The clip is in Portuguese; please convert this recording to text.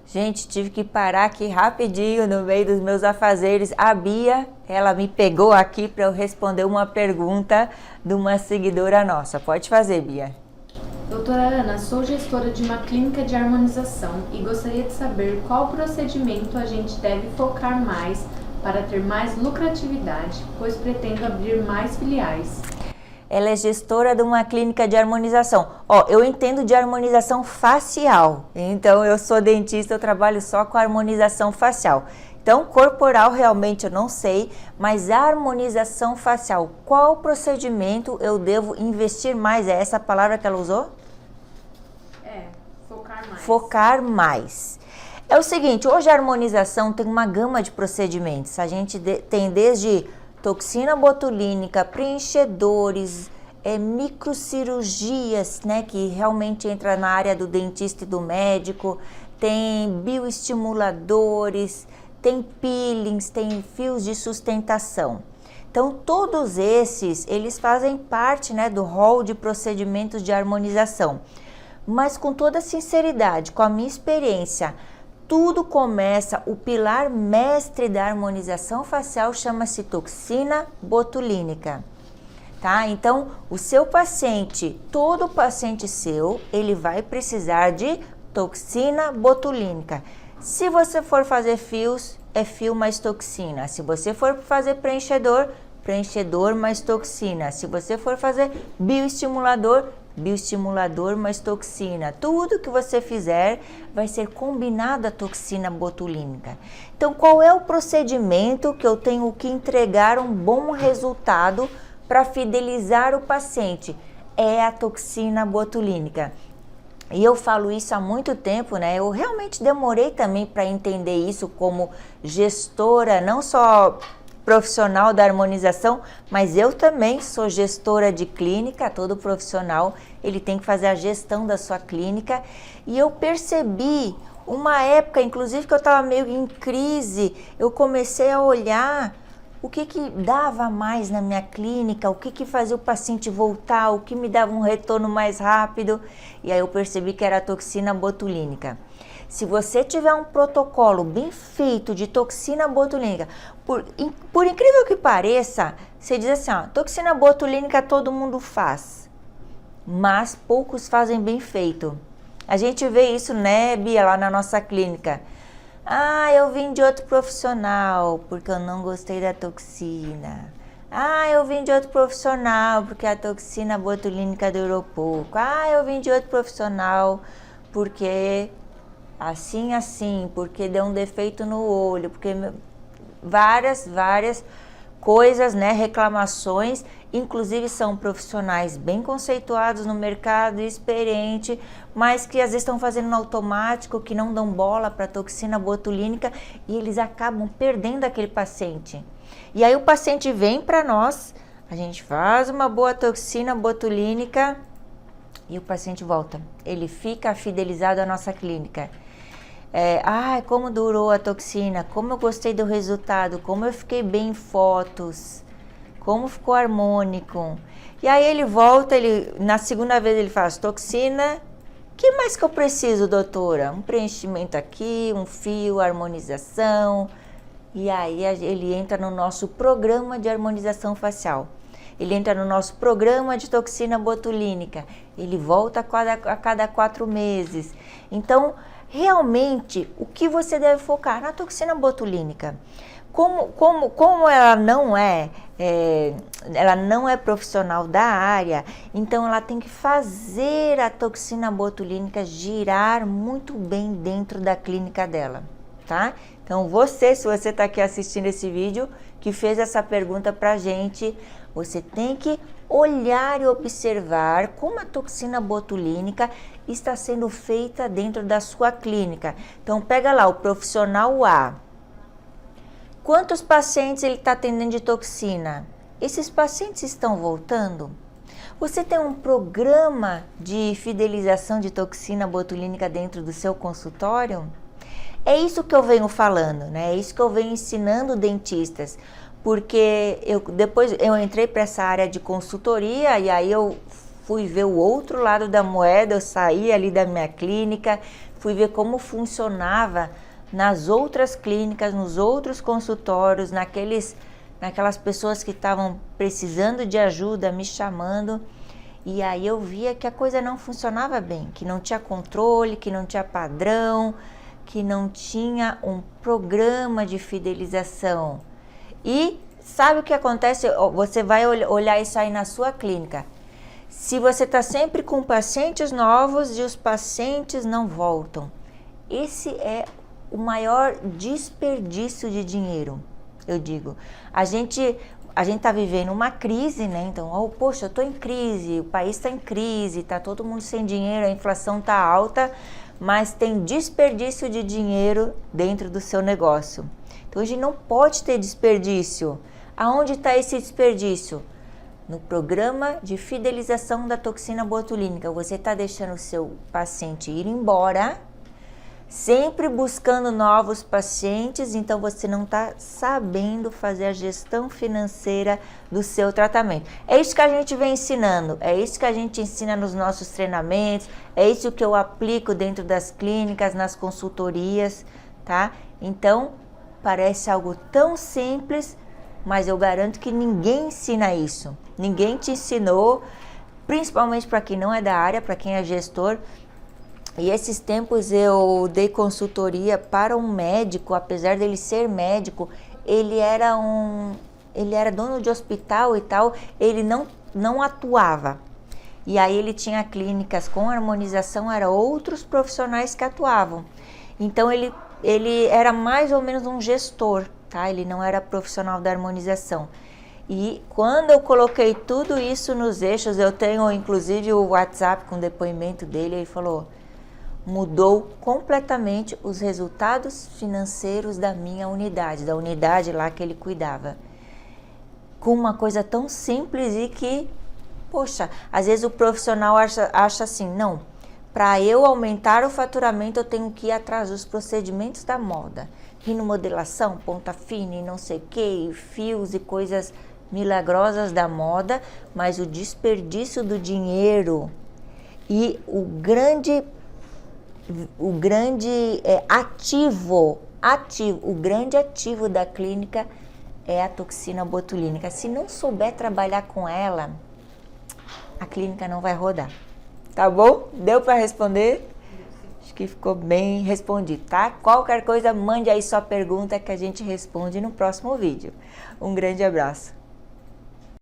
Gente, tive que parar aqui rapidinho no meio dos meus afazeres. A Bia, ela me pegou aqui para eu responder uma pergunta de uma seguidora nossa. Pode fazer, Bia. Doutora Ana, sou gestora de uma clínica de harmonização e gostaria de saber qual procedimento a gente deve focar mais para ter mais lucratividade, pois pretendo abrir mais filiais. Ela é gestora de uma clínica de harmonização. Ó, eu entendo de harmonização facial, então eu sou dentista, eu trabalho só com harmonização facial. Então, corporal realmente eu não sei, mas a harmonização facial, qual procedimento eu devo investir mais? É essa palavra que ela usou? Focar mais. Focar mais. É o seguinte, hoje a harmonização tem uma gama de procedimentos. A gente tem desde toxina botulínica, preenchedores, microcirurgias, né, que realmente entra na área do dentista e do médico, tem bioestimuladores, tem peelings, tem fios de sustentação. Então, todos esses, eles fazem parte, né, do rol de procedimentos de harmonização. Mas com toda sinceridade, com a minha experiência, tudo começa, o pilar mestre da harmonização facial chama-se toxina botulínica, tá? Então, o seu paciente, todo paciente seu, ele vai precisar de toxina botulínica. Se você for fazer fios, é fio mais toxina. Se você for fazer preenchedor, preenchedor mais toxina. Se você for fazer bioestimulador mais toxina. Tudo que você fizer vai ser combinado a toxina botulínica. Então, qual é o procedimento que eu tenho que entregar um bom resultado para fidelizar o paciente? É a toxina botulínica. E eu falo isso há muito tempo, né? Eu realmente demorei também para entender isso como gestora, não só profissional da harmonização, mas eu também sou gestora de clínica. Todo profissional, ele tem que fazer a gestão da sua clínica, e eu percebi uma época, inclusive, que eu estava meio em crise, eu comecei a olhar o que dava mais na minha clínica, o que fazia o paciente voltar, o que me dava um retorno mais rápido, e aí eu percebi que era a toxina botulínica. Se você tiver um protocolo bem feito de toxina botulínica, por incrível que pareça, você diz assim, ó, toxina botulínica todo mundo faz, mas poucos fazem bem feito. A gente vê isso, né, Bia, lá na nossa clínica. Ah, eu vim de outro profissional porque eu não gostei da toxina. Ah, eu vim de outro profissional porque a toxina botulínica durou pouco. Ah, eu vim de outro profissional porque assim, porque deu um defeito no olho, porque várias coisas, né, reclamações, inclusive são profissionais bem conceituados no mercado, experiente, mas que às vezes estão fazendo no automático, que não dão bola para a toxina botulínica, e eles acabam perdendo aquele paciente. E aí o paciente vem para nós, a gente faz uma boa toxina botulínica e o paciente volta, ele fica fidelizado à nossa clínica. Como durou a toxina, como eu gostei do resultado, como eu fiquei bem em fotos, como ficou harmônico. E aí ele volta, na segunda vez ele faz toxina. Que mais que eu preciso, doutora? Um preenchimento aqui, um fio, harmonização. E aí ele entra no nosso programa de harmonização facial. Ele entra no nosso programa de toxina botulínica. Ele volta a cada 4 meses. Então, realmente, o que você deve focar? Na toxina botulínica. Como ela não é profissional da área, então ela tem que fazer a toxina botulínica girar muito bem dentro da clínica dela, tá? Então se você está aqui assistindo esse vídeo, que fez essa pergunta pra gente, você tem que olhar e observar como a toxina botulínica está sendo feita dentro da sua clínica. Então pega lá o profissional A. Quantos pacientes ele está atendendo de toxina? Esses pacientes estão voltando? Você tem um programa de fidelização de toxina botulínica dentro do seu consultório? É isso que eu venho falando, né? É isso que eu venho ensinando dentistas. Porque depois eu entrei para essa área de consultoria e aí eu fui ver o outro lado da moeda, eu saí ali da minha clínica, fui ver como funcionava nas outras clínicas, nos outros consultórios, naquelas pessoas que estavam precisando de ajuda, me chamando. E aí eu via que a coisa não funcionava bem, que não tinha controle, que não tinha padrão, que não tinha um programa de fidelização. E sabe o que acontece? Você vai olhar isso aí na sua clínica. Se você está sempre com pacientes novos e os pacientes não voltam, esse é o maior desperdício de dinheiro, eu digo. A gente está vivendo uma crise, né? Então, poxa, eu estou em crise, o país está em crise, está todo mundo sem dinheiro, a inflação está alta, mas tem desperdício de dinheiro dentro do seu negócio. Então, a gente não pode ter desperdício. Aonde está esse desperdício? No programa de fidelização da toxina botulínica. Você está deixando o seu paciente ir embora, sempre buscando novos pacientes, então você não está sabendo fazer a gestão financeira do seu tratamento. É isso que a gente vem ensinando, é isso que a gente ensina nos nossos treinamentos, é isso que eu aplico dentro das clínicas, nas consultorias, tá? Então, parece algo tão simples, mas eu garanto que ninguém ensina isso. Ninguém te ensinou, principalmente para quem não é da área, para quem é gestor. E esses tempos eu dei consultoria para um médico, apesar dele ser médico, ele era dono de hospital e tal, ele não atuava. E aí ele tinha clínicas com harmonização, eram outros profissionais que atuavam. Então ele era mais ou menos um gestor, tá? Ele não era profissional da harmonização. E quando eu coloquei tudo isso nos eixos, eu tenho inclusive o WhatsApp com depoimento dele, ele falou: mudou completamente os resultados financeiros da minha unidade, da unidade lá que ele cuidava. Com uma coisa tão simples e que, poxa, às vezes o profissional acha assim, não, para eu aumentar o faturamento eu tenho que ir atrás dos procedimentos da moda. Rinomodelação, ponta fina e não sei o que, fios e coisas milagrosas da moda, mas o desperdício do dinheiro e o grande ativo da clínica é a toxina botulínica. Se não souber trabalhar com ela, a clínica não vai rodar. Tá bom? Deu para responder? Acho que ficou bem respondido, tá? Qualquer coisa, mande aí sua pergunta que a gente responde no próximo vídeo. Um grande abraço.